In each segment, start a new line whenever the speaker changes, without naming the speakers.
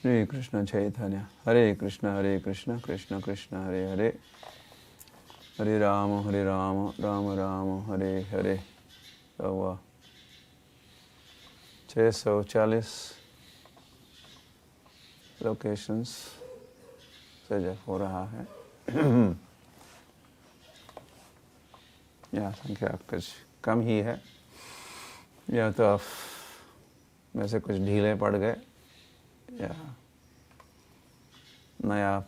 Hare Krishna Chaitanya, Hare Krishna Krishna Krishna Hare Hare, Hare Rama Rama Rama Hare Hare. So 640 locations से जब हो रहा है या संख्या कुछ कम ही है, या तो आप में से कुछ ढीले पड़ गए या नया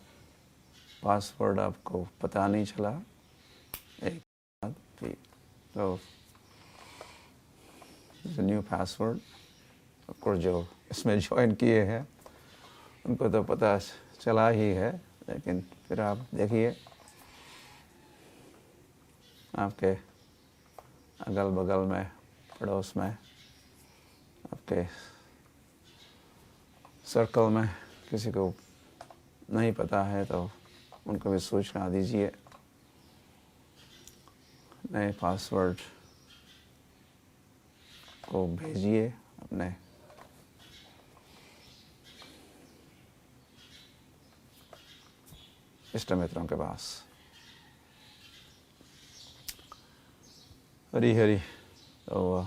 पासवर्ड आपको पता नहीं चला एक तो न्यू पासवर्ड और जो इसमें ज्वाइन किए हैं उनको तो पता चला ही है, लेकिन फिर आप देखिए आपके अगल बगल में, पड़ोस में, आपके सर्कल में किसी को नहीं पता है तो उनको भी सूचना दीजिए। नए पासवर्ड को भेजिए अपने इष्ट मित्रों के पास। हरी हरी। तो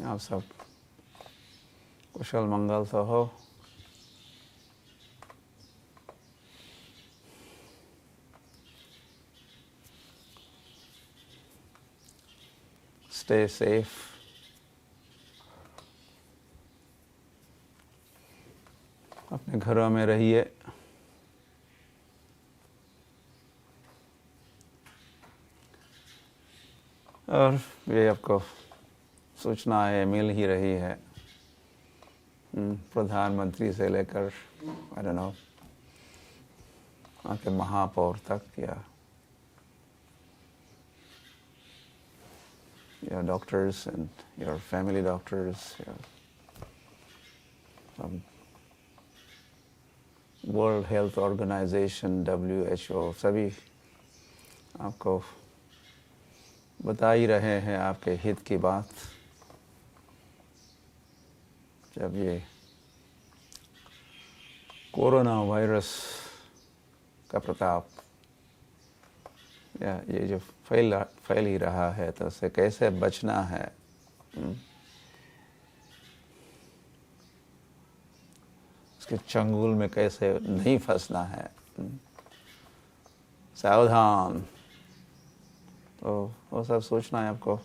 आप सब कुशल मंगल तो हो। Stay safe. अपने घरों में रहिए। और ये आपको सूचनाएं मिल ही रही है प्रधानमंत्री से लेकर आई डोंट नो आपके महापौर तक या your doctors and your family doctors, your World Health Organization, WHO, सभी आपको बता ही रहे हैं आपके हित की बात। जब ये कोरोना वायरस का प्रताप या ये जो फैल ही रहा है तो उससे कैसे बचना है, उसके चंगुल में कैसे नहीं फंसना है, सावधान। तो वो सब सूचना आपको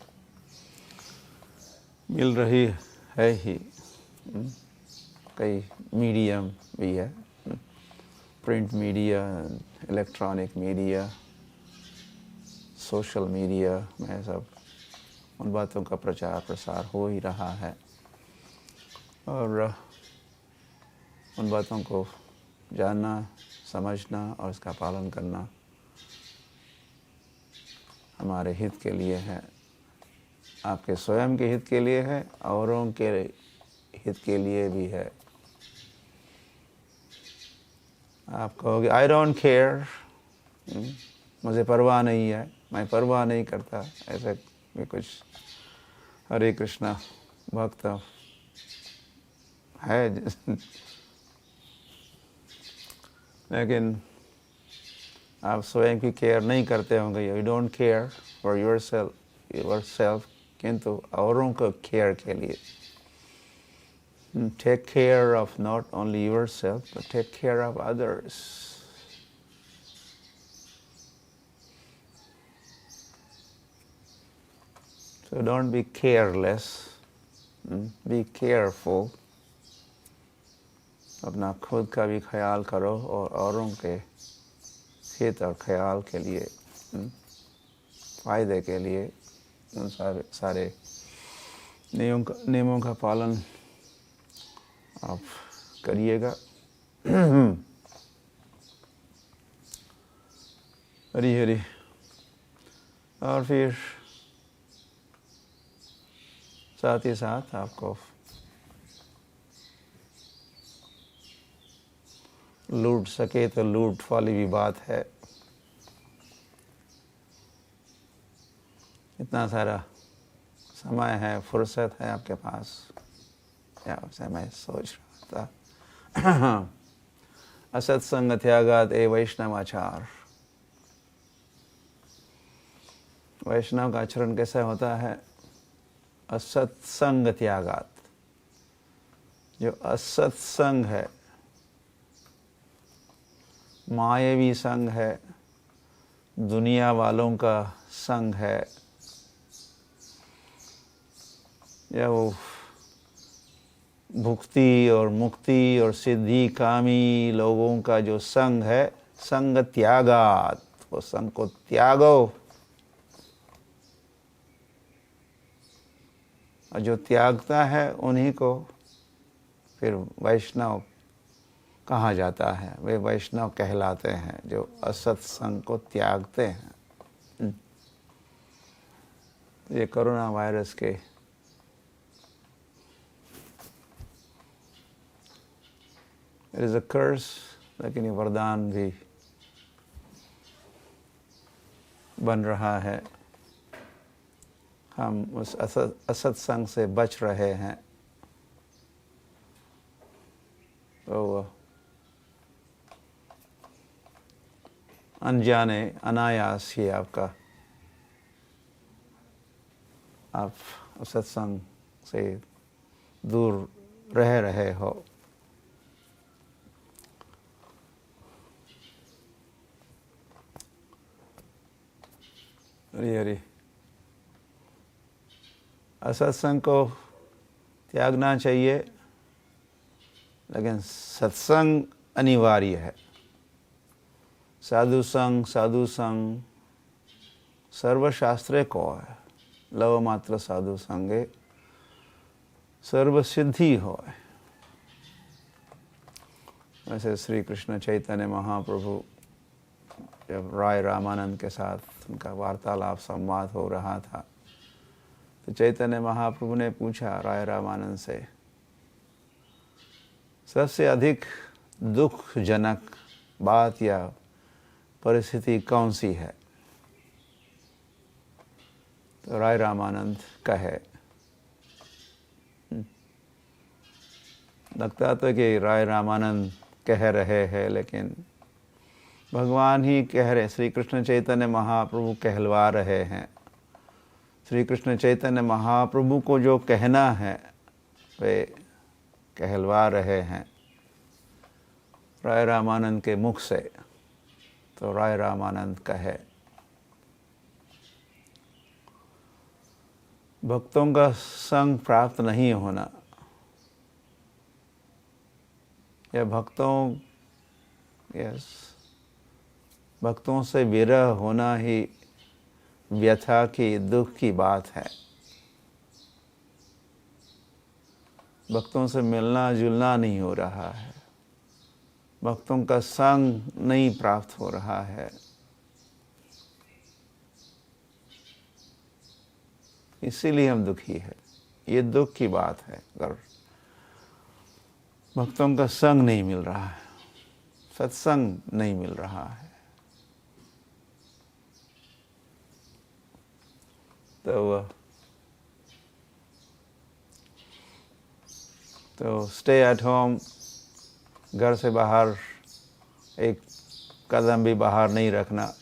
मिल रही है ही। कई मीडियम भी है, print media, electronic media, social media में सब उन बातों का प्रचार प्रसार हो ही रहा है और उन बातों को जानना, समझना और उसका पालन करना हमारे हित के लिए है, आपके स्वयं के हित के लिए है, औरों के हित के लिए भी है। आप कहोगे आई डोंट केयर, मुझे परवाह नहीं है, मैं परवाह नहीं करता, ऐसे भी कुछ हरे कृष्णा भक्त है लेकिन आप स्वयं की केयर नहीं करते होंगे। You don't care for yourself, किंतु औरों को केयर के लिए take care of not only yourself but take care of others. So don't be careless, be careful. अपना खुद का भी ख्याल करो और औरों के हित और ख्याल के लिए, फायदे के लिए उन सारे नियमों का पालन आप करिएगा। हरी हरी। और फिर साथ ही साथ आपको लूट सके तो लूट वाली भी बात है। इतना सारा समय है, फुर्सत है आपके पास, या उसे मैं सोच रहा था असत्संग त्यागात ए वैष्णवाचार। वैष्णव का आचरण कैसा होता है? असत्संग त्यागात। जो असत्संग है, मायावी संग है, दुनिया वालों का संग है, या वो भुक्ति और मुक्ति और सिद्धि कामी लोगों का जो संग है, संग त्यागात, वो संग को त्यागो। और जो त्यागता है उन्हीं को फिर वैष्णव कहा जाता है। वे वैष्णव कहलाते हैं जो असत्संग को त्यागते हैं। ये कोरोना वायरस के इट इज़ अ कर्स, लेकिन ये वरदान भी बन रहा है। हम उस असत्संग से बच रहे हैं, तो अनजाने अनायास ही आप सत्संग से दूर रह रहे हो। अरे असत्संग को त्यागना चाहिए, लेकिन सत्संग अनिवार्य है। साधु संग सर्वशास्त्रे को है, लव मात्र साधु संगे सर्व सिद्धि हो। वैसे श्री कृष्ण चैतन्य महाप्रभु जब राय रामानंद के साथ उनका वार्तालाप संवाद हो रहा था, तो चैतन्य महाप्रभु ने पूछा राय रामानंद से, सबसे अधिक दुखजनक बात या परिस्थिति कौन सी है? तो राय रामानंद कहे, लगता तो कि राय रामानंद कह रहे हैं, लेकिन भगवान ही कह रहे, श्री कृष्ण चैतन्य महाप्रभु कहलवा रहे हैं। श्री कृष्ण चैतन्य महाप्रभु को जो कहना है वे कहलवा रहे हैं राय रामानंद के मुख से। तो राय रामानंद कहे, भक्तों का संग प्राप्त नहीं होना या भक्तों से विरह होना ही व्यथा की, दुख की बात है। भक्तों से मिलना जुलना नहीं हो रहा है, भक्तों का संग नहीं प्राप्त हो रहा है, इसीलिए हम दुखी है। ये दुख की बात है, अगर भक्तों का संग नहीं मिल रहा है, सत्संग नहीं मिल रहा है। तो स्टे एट होम, घर से बाहर एक कदम भी बाहर नहीं रखना।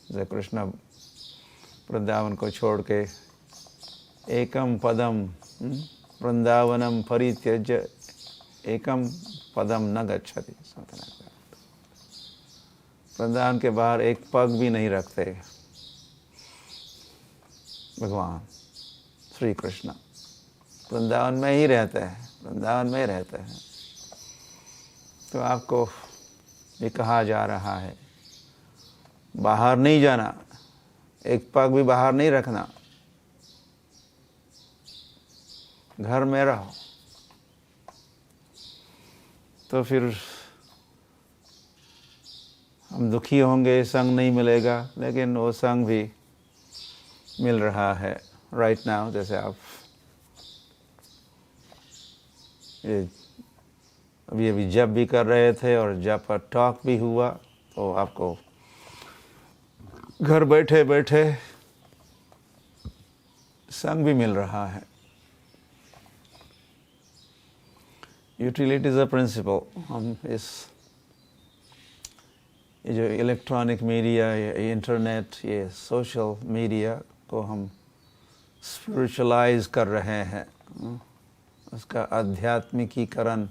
जैसे कृष्ण वृंदावन को छोड़ के एकम पदम वृंदावनम परित्यज्य एकम पदम न गच्छति, वृंदावन के बाहर एक पग भी नहीं रखते भगवान श्री कृष्ण। वृंदावन में ही रहते हैं, वृंदावन में रहते हैं। तो आपको ये कहा जा रहा है, बाहर नहीं जाना, एक पग भी बाहर नहीं रखना, घर में रहो। तो फिर हम दुखी होंगे, संग नहीं मिलेगा, लेकिन वो संग भी मिल रहा है राइट नाउ। जैसे आप ये अभी जप भी कर रहे थे और जप पर टॉक भी हुआ, तो आपको घर बैठे बैठे संग भी मिल रहा है। Utility is a principle. हम ये जो इलेक्ट्रॉनिक मीडिया, ये इंटरनेट, ये सोशल मीडिया को हम स्पिरिचुअलाइज कर रहे हैं, उसका आध्यात्मिकीकरण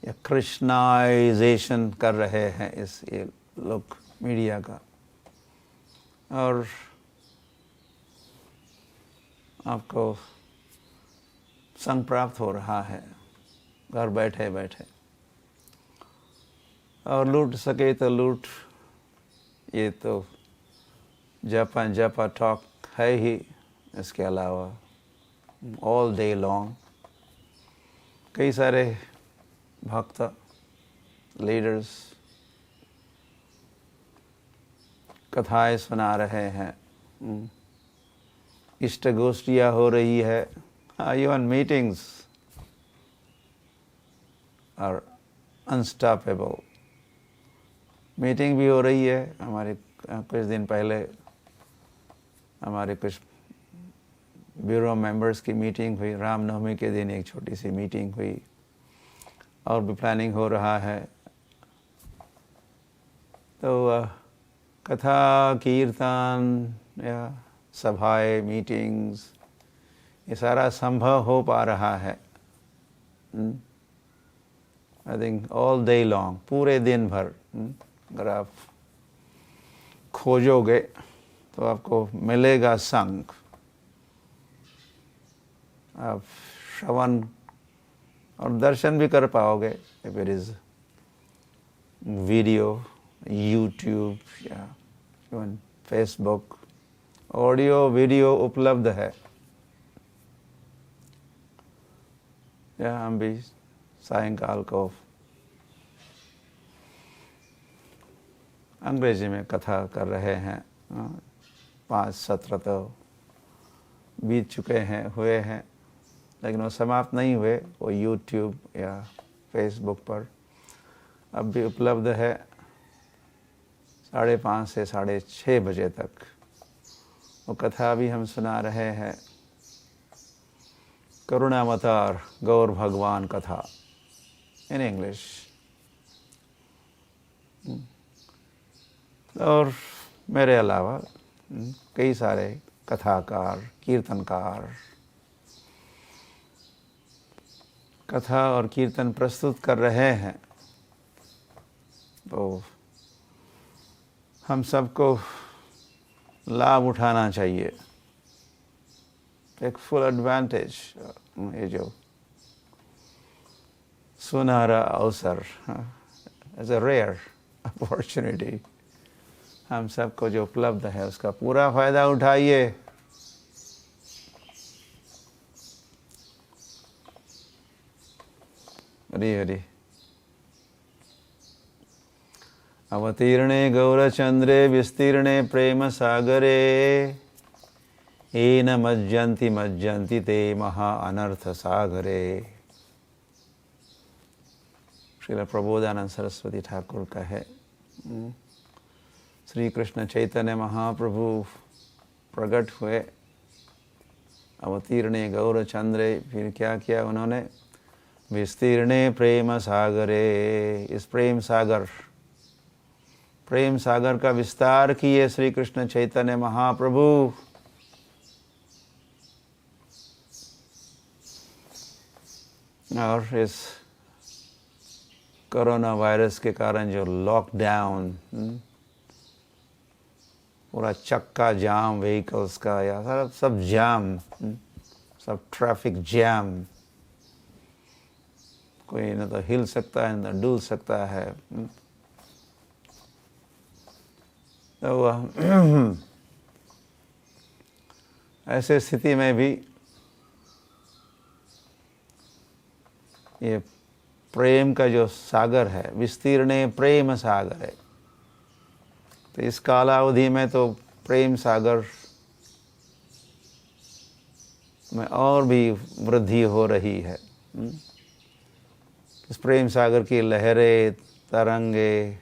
या कृष्णाइजेशन कर रहे हैं इस ये लोग मीडिया का। और आपको संग प्राप्त हो रहा है घर बैठे बैठे, और लूट सके तो लूट। ये तो जपा जपा टॉक है ही, इसके अलावा ऑल डे लॉन्ग कई सारे भक्त लीडर्स कथाएं सुना रहे हैं, इष्ट गोष्ठियाँ हो रही है, even meetings are unstoppable. Meeting भी हो रही है। हमारे कुछ दिन पहले हमारे कुछ ब्यूरो मेंबर्स की मीटिंग हुई, रामनवमी के दिन एक छोटी सी मीटिंग हुई, और भी प्लानिंग हो रहा है। तो कथा कीर्तन या सभाएं, मीटिंग्स, ये सारा संभव हो पा रहा है। I think all day long, पूरे दिन भर अगर आप खोजोगे तो आपको मिलेगा संग। आप श्रवण और दर्शन भी कर पाओगे if it is video, YouTube या इवन फेसबुक, ऑडियो वीडियो उपलब्ध है। या हम भी सायंकाल को अंग्रेजी में कथा कर रहे हैं। 5 सत्र तो बीत चुके हैं, हुए हैं, लेकिन वो समाप्त नहीं हुए। वो यूट्यूब या फेसबुक पर अब भी उपलब्ध है 5:30 से 6:30 बजे तक। वो कथा भी हम सुना रहे हैं, करुणावतार गौर भगवान कथा इन इंग्लिश। और मेरे अलावा कई सारे कथाकार, कीर्तनकार कथा और कीर्तन प्रस्तुत कर रहे हैं। तो हम सबको लाभ उठाना चाहिए, टेक फुल एडवांटेज। ये जो सुनहरा अवसर, इज अ रेयर अपॉर्चुनिटी, हम सबको जो उपलब्ध है उसका पूरा फायदा उठाइए। हरि हरि। अवतीर्णे गौरचंद्रे विस्तीर्णे प्रेम सागरे, येन मज्जन्ति मज्जन्ति ते महा अनर्थ सागरे। श्रील प्रबोधानंद सरस्वती ठाकुर का है। श्री कृष्ण चैतन्य महाप्रभु प्रकट हुए, अवतीर्णे गौरचंद्रे, फिर क्या किया उन्होंने? विस्तीर्णे प्रेम सागरे, इस प्रेम सागर का विस्तार किए श्री कृष्ण चैतन्य महाप्रभु। और इस कोरोना वायरस के कारण जो लॉकडाउन, पूरा चक्का जाम व्हीकल्स का, या सब जाम, सब ट्रैफिक जैम, कोई न तो हिल सकता है न डुल सकता है। तो ऐसे स्थिति में भी ये प्रेम का जो सागर है, विस्तीर्णे प्रेम सागर है। तो इस कालावधि में तो प्रेम सागर में और भी वृद्धि हो रही है। इस प्रेम सागर की लहरें, तरंगे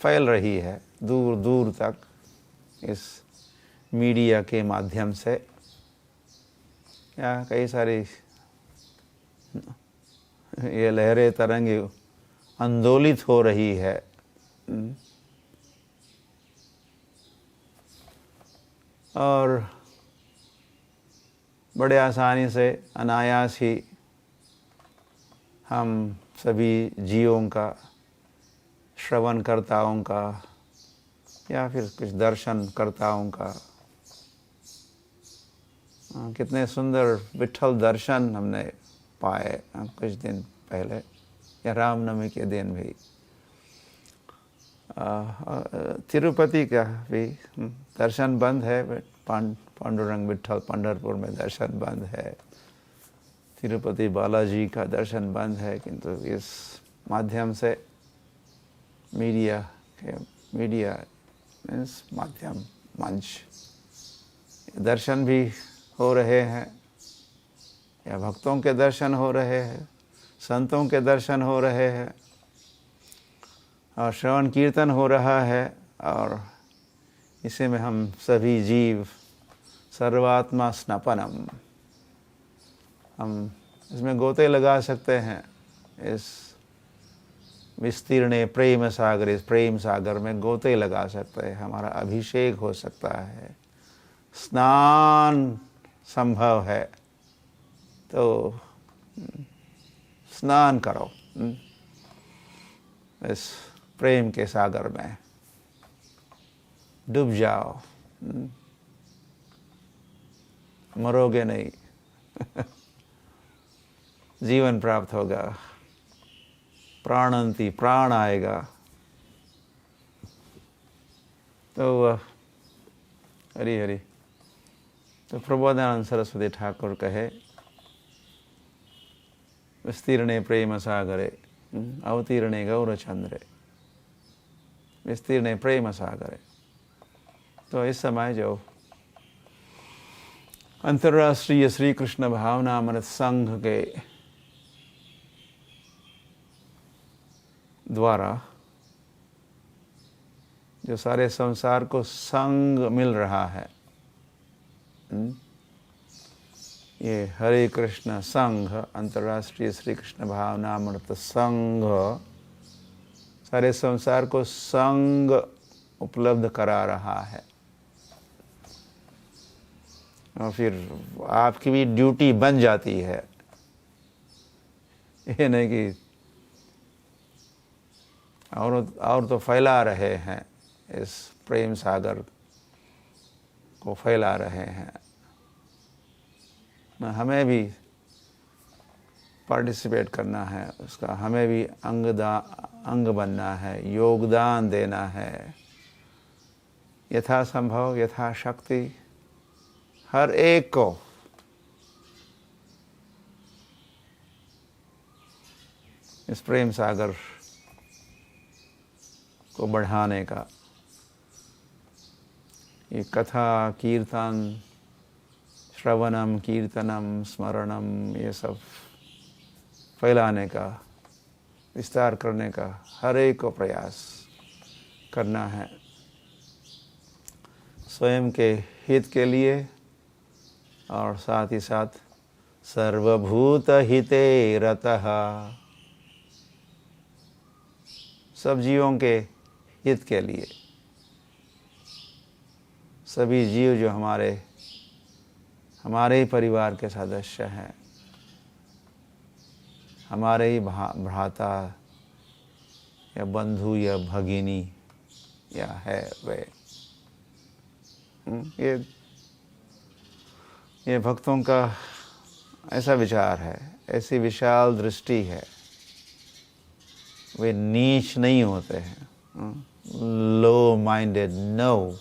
फैल रही है दूर दूर तक इस मीडिया के माध्यम से, या कई सारी ये लहरें तरंगे आंदोलित हो रही है। और बड़े आसानी से अनायास ही हम सभी जीवों का, श्रवणकर्ताओं का या फिर कुछ दर्शनकर्ताओं का, कितने सुंदर विट्ठल दर्शन हमने पाए कुछ दिन पहले, या रामनवमी के दिन भी। तिरुपति का भी दर्शन बंद है, पांडुरंग विट्ठल पंढरपुर में दर्शन बंद है, तिरुपति बालाजी का दर्शन बंद है, किंतु इस माध्यम से मीडिया मीन्स माध्यम, मंच, दर्शन भी हो रहे हैं, या भक्तों के दर्शन हो रहे हैं, संतों के दर्शन हो रहे हैं, और श्रवण कीर्तन हो रहा है। और इसी में हम सभी जीव सर्वात्मा स्नपनम, हम इसमें गोते लगा सकते हैं। इस विस्तीर्ण प्रेम सागर, इस प्रेम सागर में गोते लगा सकते हैं। हमारा अभिषेक हो सकता है, स्नान संभव है तो स्नान करो इस प्रेम के सागर में, डूब जाओ, मरोगे नहीं, जीवन प्राप्त होगा, प्राणंती, प्राण आएगा। तो हरि हरि। तो प्रबोधानंद सरस्वती ठाकुर कहे, विस्तीर्णे प्रेम सागरे अवतीर्णे गौरचंद्रे, विस्तीर्णे प्रेम सागरे। तो इस समय जो अंतर्राष्ट्रीय श्री कृष्ण भावनामृत संघ के द्वारा जो सारे संसार को संग मिल रहा है, ये हरे कृष्ण संघ, अंतर्राष्ट्रीय श्री कृष्ण भावनामृत संघ सारे संसार को संग उपलब्ध करा रहा है। और फिर आपकी भी ड्यूटी बन जाती है, ये नहीं कि और तो फैला रहे हैं, इस प्रेम सागर को फैला रहे हैं, हमें भी पार्टिसिपेट करना है उसका, हमें भी अंग बनना है, योगदान देना है, यथासंभव यथाशक्ति हर एक को इस प्रेम सागर को बढ़ाने का, ये कथा कीर्तन, श्रवणम कीर्तनम स्मरणम, ये सब फैलाने का, विस्तार करने का हर एक को प्रयास करना है, स्वयं के हित के लिए और साथ ही साथ सर्वभूत हिते रतः, सब जीवों के हित के लिए। सभी जीव जो हमारे ही परिवार के सदस्य हैं, हमारे ही भ्राता या बंधु या भगिनी या है वे, ये भक्तों का ऐसा विचार है, ऐसी विशाल दृष्टि है। वे नीच नहीं होते हैं, low minded, no,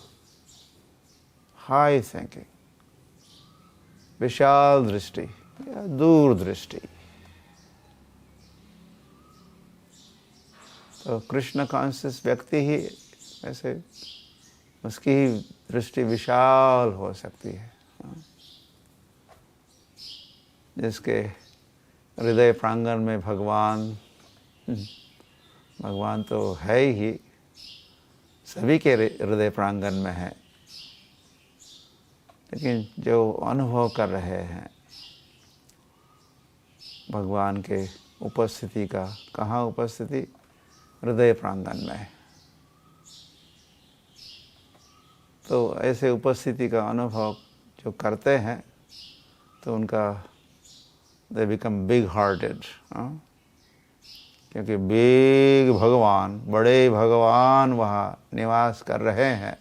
high thinking, विशाल दृष्टि या दूर दृष्टि। तो कृष्ण कॉन्शियस व्यक्ति ही ऐसे, उसकी ही दृष्टि विशाल हो सकती है, जिसके हृदय प्रांगण में भगवान तो है ही, सभी के हृदय प्रांगण में है, लेकिन जो अनुभव कर रहे हैं भगवान के उपस्थिति का। कहाँ उपस्थिति? हृदय प्रांगण में। तो ऐसे उपस्थिति का अनुभव जो करते हैं तो उनका दे बिकम बिग हार्टेड, क्योंकि बिग भगवान, बड़े भगवान वहाँ निवास कर रहे हैं।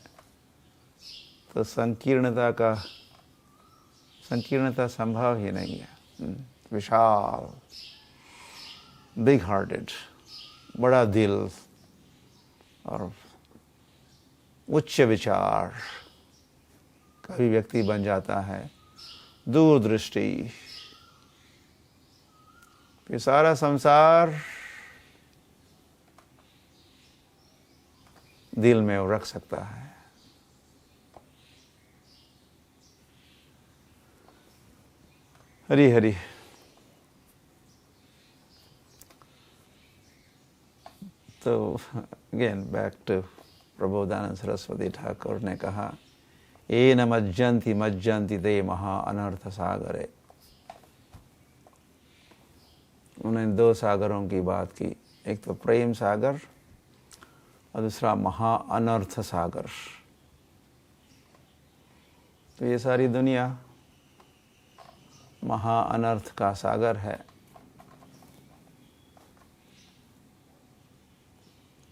तो संकीर्णता संभव ही नहीं है। विशाल, बिग हार्टेड, बड़ा दिल और उच्च विचार का भी व्यक्ति बन जाता है, दूरदृष्टि। ये सारा संसार दिल में वो रख सकता है। हरि हरि। तो again back to Prabodhananda Saraswati Thakur ने कहा, ये न मज्जन्ति ते महा अनर्थ सागरे। उन्होंने दो सागरों की बात की, एक तो प्रेम सागर और दूसरा महा अनर्थ सागर। तो ये सारी दुनिया महा अनर्थ का सागर है।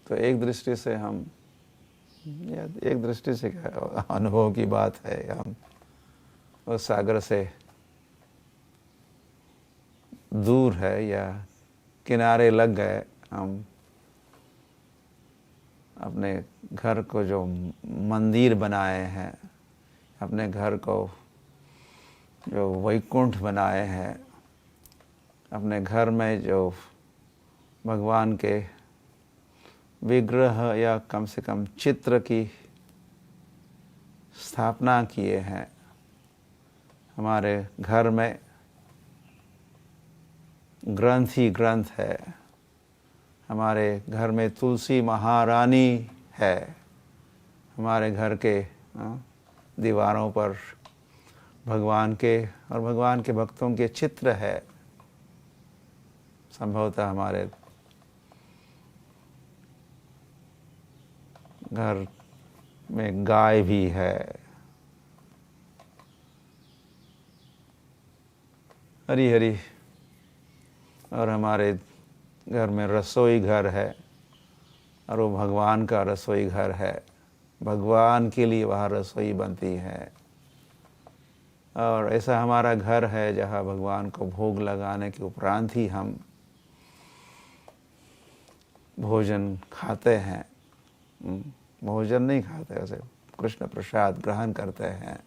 तो एक दृष्टि से हम, या एक दृष्टि से क्या, अनुभव की बात है, हम उस सागर से दूर है या किनारे लग गए। हम अपने घर को जो मंदिर बनाए हैं, अपने घर को जो वैकुंठ बनाए हैं, अपने घर में जो भगवान के विग्रह या कम से कम चित्र की स्थापना किए हैं, हमारे घर में ग्रंथ ही ग्रंथ है, हमारे घर में तुलसी महारानी है, हमारे घर के दीवारों पर भगवान के और भगवान के भक्तों के चित्र है। संभवतः हमारे घर में गाय भी है। हरी हरी। और हमारे घर में रसोई घर है और वो भगवान का रसोई घर है। भगवान के लिए वहाँ रसोई बनती है। और ऐसा हमारा घर है जहाँ भगवान को भोग लगाने के उपरांत ही हम भोजन खाते हैं। भोजन नहीं खाते, वैसे कृष्ण प्रसाद ग्रहण करते हैं।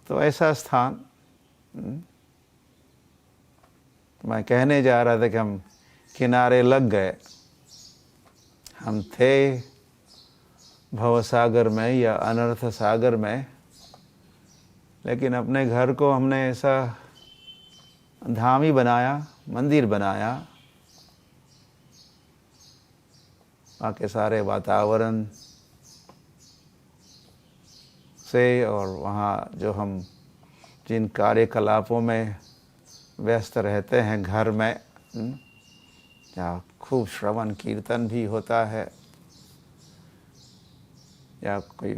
तो ऐसा स्थान, मैं कहने जा रहा था कि हम किनारे लग गए। हम थे भवसागर में या अनर्थ सागर में, लेकिन अपने घर को हमने ऐसा धाम ही बनाया, मंदिर बनाया। वहाँ के सारे वातावरण से और वहाँ जो हम जिन कार्यकलापों में व्यस्त रहते हैं घर में, जहाँ खूब श्रवण कीर्तन भी होता है, या कोई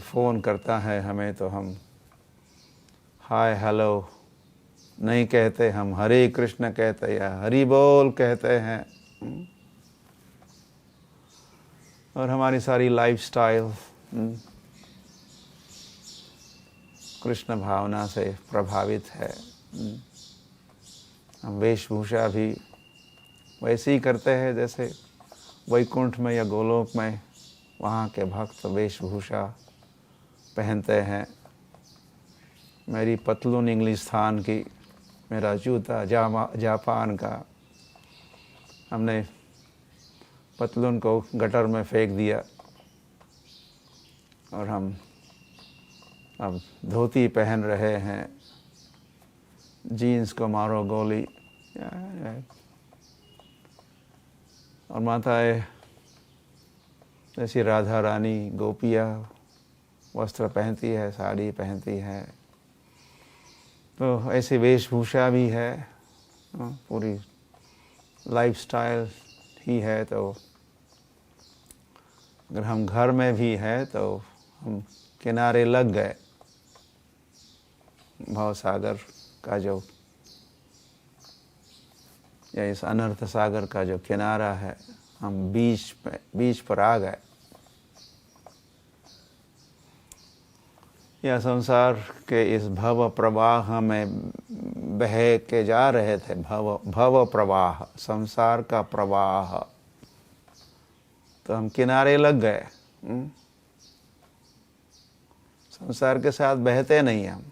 फ़ोन करता है हमें तो हम हाय हेलो नहीं कहते, हम हरे कृष्ण कहते या हरि बोल कहते हैं। और हमारी सारी लाइफस्टाइल कृष्ण भावना से प्रभावित है। हम वेशभूषा भी वैसे ही करते हैं जैसे वैकुंठ में या गोलोक में वहाँ के भक्त वेशभूषा पहनते हैं। मेरी पतलून इंग्लिस्तान की, मेरा जूता जापान का। हमने पतलून को गटर में फेंक दिया और हम अब धोती पहन रहे हैं। जीन्स को मारो गोली। और माताएं जैसी राधा रानी, गोपियाँ वस्त्र पहनती है, साड़ी पहनती है। तो ऐसी वेशभूषा भी है, पूरी लाइफस्टाइल ही है। तो अगर हम घर में भी है तो हम किनारे लग गए भाव सागर का जो, या इस अनर्थ सागर का जो किनारा है, हम बीच पर आ गए। या संसार के इस भव प्रवाह में बह के जा रहे थे, भव प्रवाह, संसार का प्रवाह, तो हम किनारे लग गए। संसार के साथ बहते नहीं हम।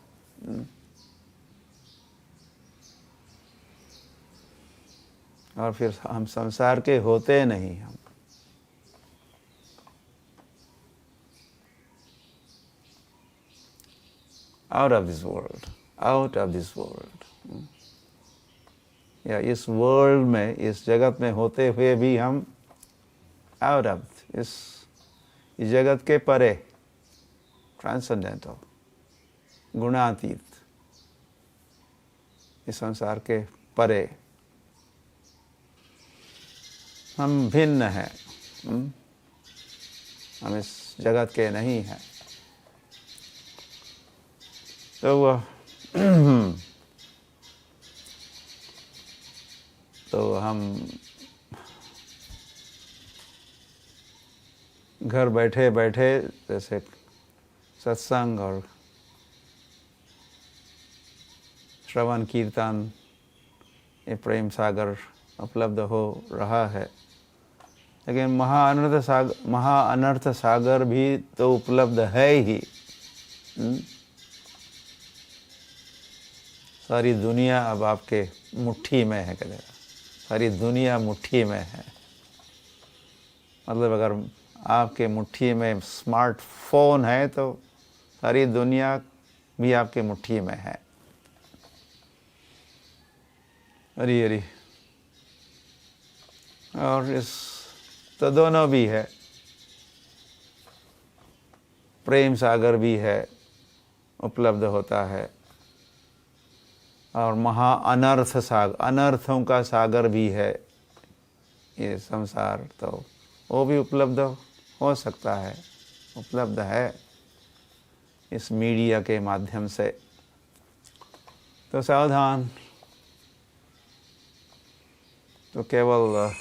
और फिर हम संसार के होते नहीं हम। Out of this world, out of this world. या इस वर्ल्ड में, इस जगत में होते हुए भी हम आउट ऑफ इस जगत के परे, ट्रांसेंडेंटल, गुणातीत, इस संसार के परे हम भिन्न हैं। हम इस जगत के नहीं हैं। तो हम घर बैठे बैठे जैसे सत्संग और श्रवण कीर्तन, ये प्रेम सागर उपलब्ध हो रहा है, लेकिन महाअनर्थ सागर भी तो उपलब्ध है ही। सारी दुनिया अब आपके मुट्ठी में है, कहते हैं सारी दुनिया मुट्ठी में है। मतलब अगर आपके मुट्ठी में स्मार्टफोन है तो सारी दुनिया भी आपके मुट्ठी में है। अरे अरे, और इस तो दोनों भी है, प्रेम सागर भी है, उपलब्ध होता है, और महाअनर्थ सागर, अनर्थों का सागर भी है ये संसार, तो वो भी उपलब्ध हो सकता है, उपलब्ध है इस मीडिया के माध्यम से। तो सावधान, तो केवल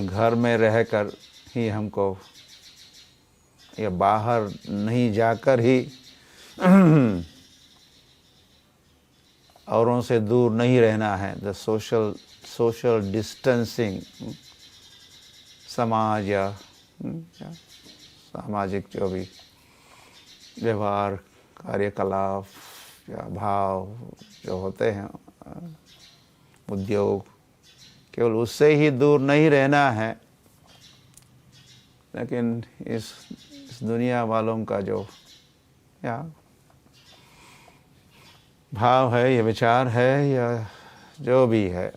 घर में रहकर ही हमको, या बाहर नहीं जाकर ही औरों से दूर नहीं रहना है। द सोशल डिस्टेंसिंग, समाज या सामाजिक जो भी व्यवहार, कार्यकलाप या भाव जो होते हैं, उद्योग, केवल उससे ही दूर नहीं रहना है, लेकिन इस दुनिया वालों का जो या भाव है, या विचार है, या जो भी है,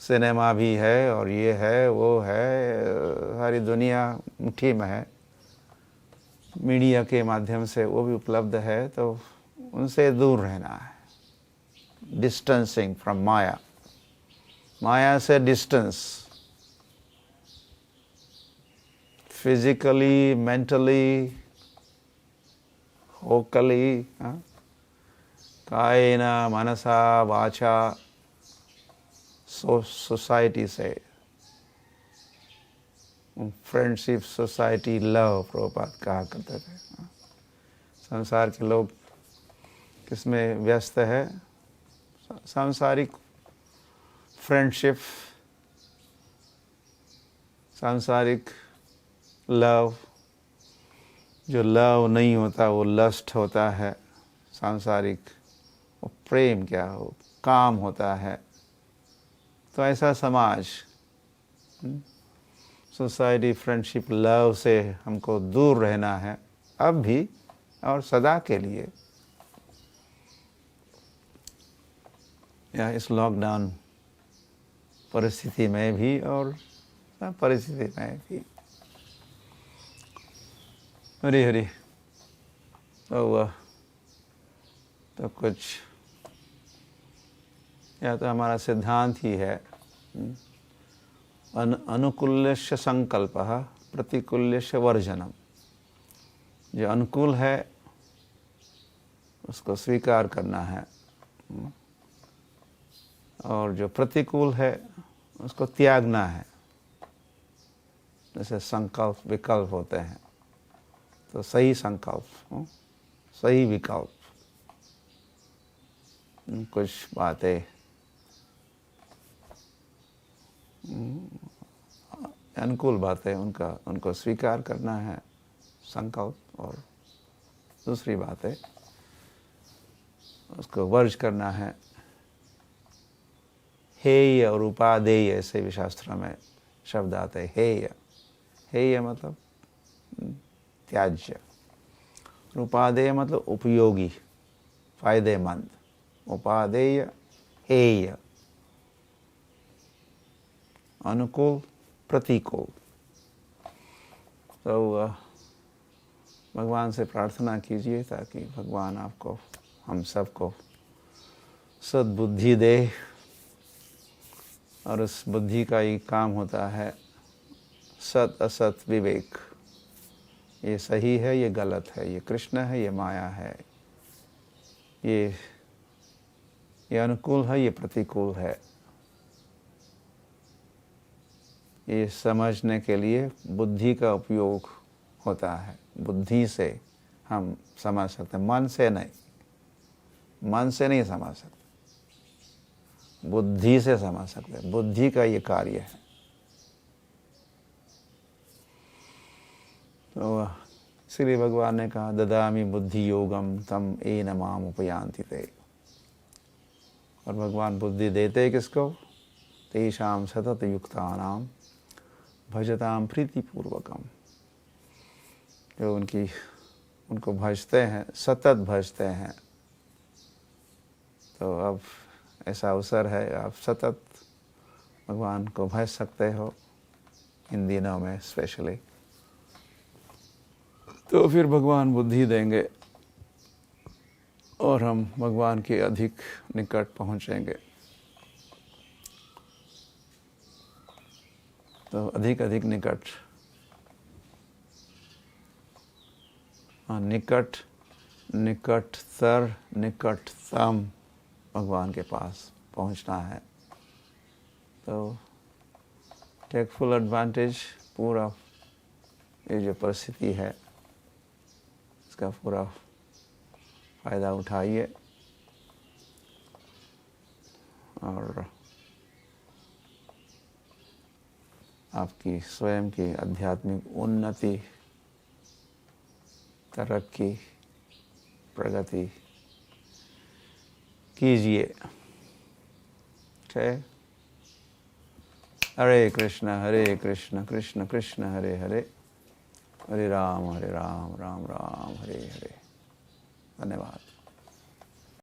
सिनेमा भी है और ये है वो है, सारी दुनिया मुट्ठी में है, मीडिया के माध्यम से वो भी उपलब्ध है। तो उनसे दूर रहना है, डिस्टेंसिंग फ्रॉम माया, माया से डिस्टेंस, फिजिकली, मेंटली, वोकली, कायेन मनसा वाचा, सोसाइटी से, फ्रेंडशिप, सोसाइटी, लव, प्रभुपाद कहा करते थे। संसार के लोग किसमें व्यस्त है? सांसारिक फ्रेंडशिप, सांसारिक लव। जो लव नहीं होता वो लस्ट होता है, सांसारिक, वो प्रेम क्या हो, काम होता है। तो ऐसा समाज, सोसाइटी, फ्रेंडशिप, लव से हमको दूर रहना है, अब भी और सदा के लिए। या इस लॉकडाउन परिस्थिति में भी और परिस्थिति में भी। हरी हरी। तो कुछ या तो हमारा सिद्धांत ही है, अनुकूल्यस्य संकल्पः प्रतिकूल्यस्य वर्जनम। जो अनुकूल है उसको स्वीकार करना है, और जो प्रतिकूल है उसको त्यागना है। जैसे संकल्प विकल्प होते हैं, तो सही संकल्प, सही विकल्प, कुछ बातें अनुकूल बातें उनको स्वीकार करना है संकल्प, और दूसरी बातें उसको वर्ज करना है। हेय और उपादेय ऐसे भी शास्त्र में शब्द आते हैं। हेय, हेय मतलब त्याज्य, उपादेय मतलब उपयोगी, फायदेमंद। उपादेय, हेय, अनुकूल, प्रतिकूल। तो भगवान से प्रार्थना कीजिए ताकि भगवान आपको, हम सबको सद्बुद्धि दे, और उस बुद्धि का ही काम होता है सत असत विवेक। ये सही है, ये गलत है, ये कृष्ण है, ये माया है, ये अनुकूल है, ये प्रतिकूल है। ये समझने के लिए बुद्धि का उपयोग होता है। बुद्धि से हम समझ सकते हैं, मन से नहीं। मन से नहीं समझ सकते, बुद्धि से समझ सकते हैं। बुद्धि का ये कार्य है। तो इसीलिए भगवान ने कहा ददामि बुद्धि योगम तम येन माम उपयान्ति ते। और भगवान बुद्धि देते किसको? तेषां सतत युक्तानां भजतां प्रीतिपूर्वकम। जो उनको भजते हैं, सतत भजते हैं। तो अब ऐसा अवसर है, आप सतत भगवान को भज सकते हो इन दिनों में स्पेशली। तो फिर भगवान बुद्धि देंगे और हम भगवान के अधिक निकट पहुंचेंगे। तो अधिक अधिक निकट, निकट, निकटतर, निकटतम भगवान के पास पहुंचना है। तो टेक फुल एडवांटेज, पूरा ये जो परिस्थिति है इसका पूरा फ़ायदा उठाइए, और आपकी स्वयं की आध्यात्मिक उन्नति, तरक्की, प्रगति कीजिए। ठीक। हरे कृष्ण कृष्ण कृष्ण हरे हरे, हरे राम राम राम हरे हरे। धन्यवाद।